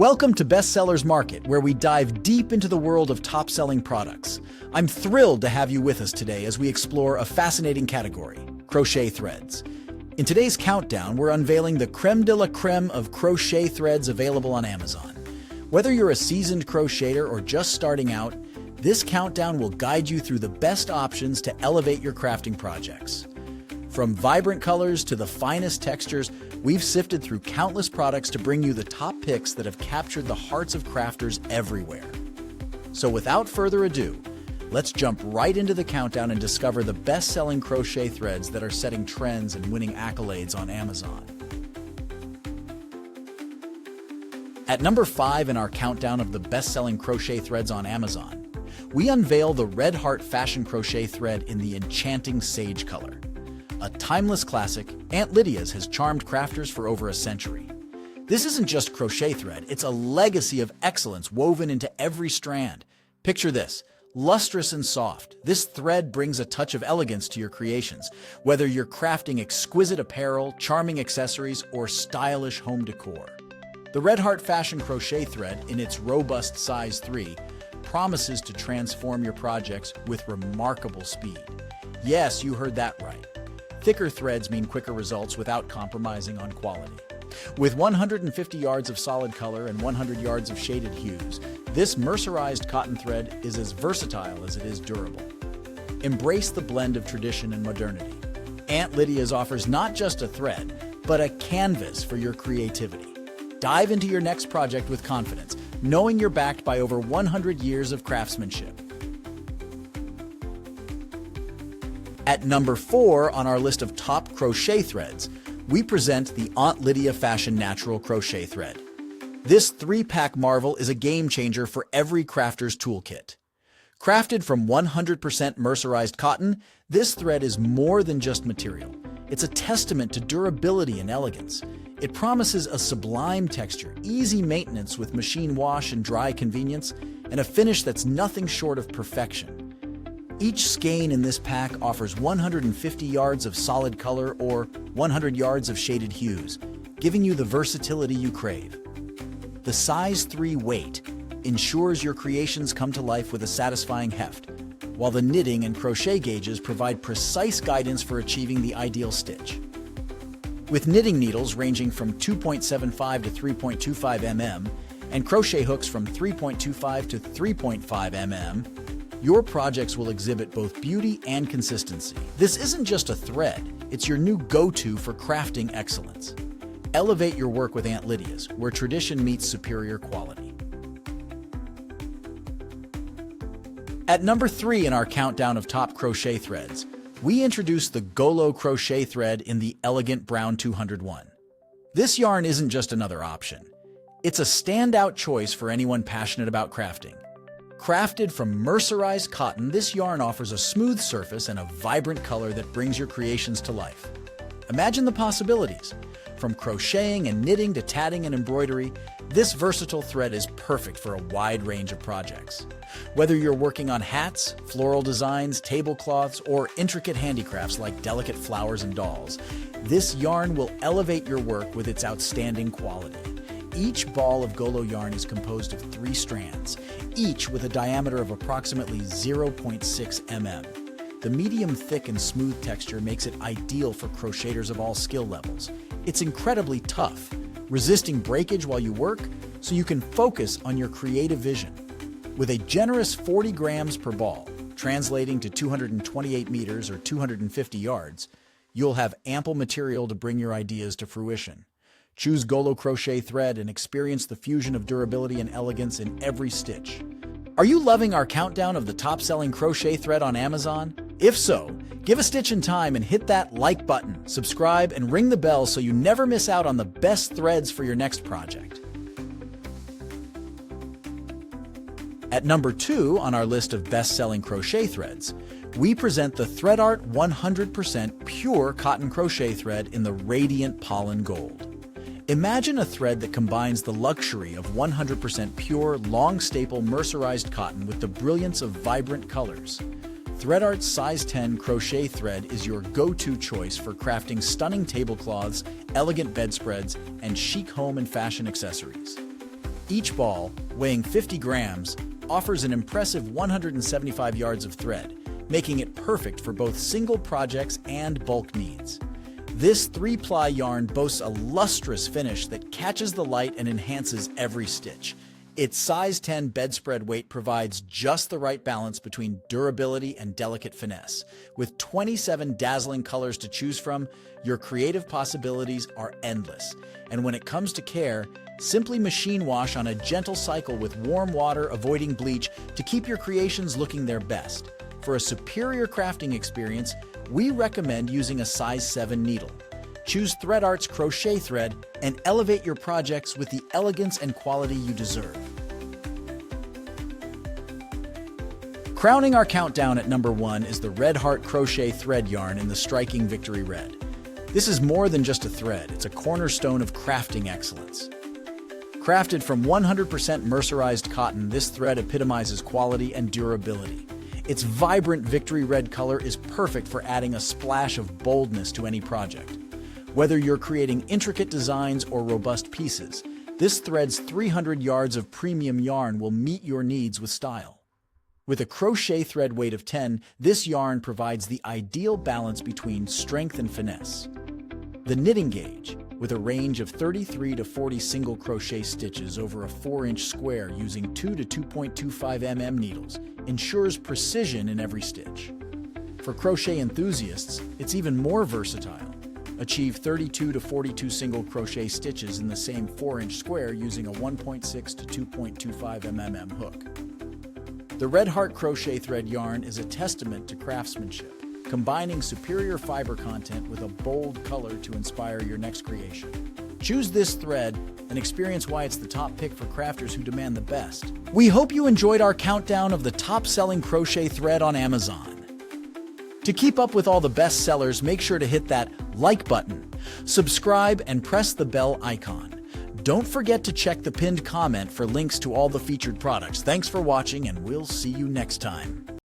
Welcome to Bestsellers Market, where we dive deep into the world of top-selling products. I'm thrilled to have you with us today as we explore a fascinating category, crochet threads. In today's countdown, we're unveiling the creme de la creme of crochet threads available on Amazon. Whether you're a seasoned crocheter or just starting out, this countdown will guide you through the best options to elevate your crafting projects. From vibrant colors to the finest textures, we've sifted through countless products to bring you the top picks that have captured the hearts of crafters everywhere. So without further ado, let's jump right into the countdown and discover the best-selling crochet threads that are setting trends and winning accolades on Amazon. At number 5 in our countdown of the best-selling crochet threads on Amazon, we unveil the Red Heart Fashion Crochet Thread in the enchanting sage color. A timeless classic, Aunt Lydia's has charmed crafters for over a century. This isn't just crochet thread, it's a legacy of excellence woven into every strand. Picture this, lustrous and soft, this thread brings a touch of elegance to your creations, whether you're crafting exquisite apparel, charming accessories, or stylish home decor. The Red Heart Fashion Crochet Thread, in its robust size 3, promises to transform your projects with remarkable speed. Yes, you heard that right. Thicker threads mean quicker results without compromising on quality. With 150 yards of solid color and 100 yards of shaded hues, this mercerized cotton thread is as versatile as it is durable. Embrace the blend of tradition and modernity. Aunt Lydia's offers not just a thread, but a canvas for your creativity. Dive into your next project with confidence, knowing you're backed by over 100 years of craftsmanship. At number 4 on our list of top crochet threads, we present the Aunt Lydia Fashion Natural Crochet Thread. This 3-pack marvel is a game-changer for every crafter's toolkit. Crafted from 100% mercerized cotton, this thread is more than just material. It's a testament to durability and elegance. It promises a sublime texture, easy maintenance with machine wash and dry convenience, and a finish that's nothing short of perfection. Each skein in this pack offers 150 yards of solid color or 100 yards of shaded hues, giving you the versatility you crave. The size 3 weight ensures your creations come to life with a satisfying heft, while the knitting and crochet gauges provide precise guidance for achieving the ideal stitch. With knitting needles ranging from 2.75 to 3.25 mm and crochet hooks from 3.25 to 3.5 mm, your projects will exhibit both beauty and consistency. This isn't just a thread, it's your new go-to for crafting excellence. Elevate your work with Aunt Lydia's, where tradition meets superior quality. At number 3 in our countdown of top crochet threads, we introduce the Golo crochet thread in the elegant brown 201. This yarn isn't just another option. It's a standout choice for anyone passionate about crafting. Crafted from mercerized cotton, this yarn offers a smooth surface and a vibrant color that brings your creations to life. Imagine the possibilities. From crocheting and knitting to tatting and embroidery, this versatile thread is perfect for a wide range of projects. Whether you're working on hats, floral designs, tablecloths, or intricate handicrafts like delicate flowers and dolls, this yarn will elevate your work with its outstanding quality. Each ball of Golo yarn is composed of 3 strands, each with a diameter of approximately 0.6 mm. The medium thick and smooth texture makes it ideal for crocheters of all skill levels. It's incredibly tough, resisting breakage while you work, so you can focus on your creative vision. With a generous 40 grams per ball, translating to 228 meters or 250 yards, you'll have ample material to bring your ideas to fruition. Choose Golo crochet thread and experience the fusion of durability and elegance in every stitch. Are you loving our countdown of the top-selling crochet thread on Amazon? If so, give a stitch in time and hit that like button, subscribe, and ring the bell so you never miss out on the best threads for your next project. At number 2 on our list of best-selling crochet threads, we present the Threadart 100% Pure Cotton Crochet Thread in the radiant Pollen Gold. Imagine a thread that combines the luxury of 100% pure, long-staple mercerized cotton with the brilliance of vibrant colors. Threadart's size 10 crochet thread is your go-to choice for crafting stunning tablecloths, elegant bedspreads, and chic home and fashion accessories. Each ball, weighing 50 grams, offers an impressive 175 yards of thread, making it perfect for both single projects and bulk needs. This 3-ply yarn boasts a lustrous finish that catches the light and enhances every stitch. Its size 10 bedspread weight provides just the right balance between durability and delicate finesse. With 27 dazzling colors to choose from, your creative possibilities are endless. And when it comes to care, simply machine wash on a gentle cycle with warm water, avoiding bleach, to keep your creations looking their best. For a superior crafting experience, we recommend using a size 7 needle. Choose Threadart's crochet thread and elevate your projects with the elegance and quality you deserve. Crowning our countdown at number 1 is the Red Heart Crochet Thread Yarn in the striking Victory Red. This is more than just a thread, it's a cornerstone of crafting excellence. Crafted from 100% mercerized cotton, this thread epitomizes quality and durability. Its vibrant Victory Red color is perfect for adding a splash of boldness to any project. Whether you're creating intricate designs or robust pieces, this thread's 300 yards of premium yarn will meet your needs with style. With a crochet thread weight of 10, this yarn provides the ideal balance between strength and finesse. The knitting gauge, with a range of 33 to 40 single crochet stitches over a 4-inch square using 2 to 2.25 mm needles, ensures precision in every stitch. For crochet enthusiasts, it's even more versatile. Achieve 32 to 42 single crochet stitches in the same 4-inch square using a 1.6 to 2.25 mm hook. The Red Heart Crochet Thread Yarn is a testament to craftsmanship, combining superior fiber content with a bold color to inspire your next creation. Choose this thread and experience why it's the top pick for crafters who demand the best. We hope you enjoyed our countdown of the top-selling crochet thread on Amazon. To keep up with all the best sellers, make sure to hit that like button, subscribe, and press the bell icon. Don't forget to check the pinned comment for links to all the featured products. Thanks for watching, and we'll see you next time.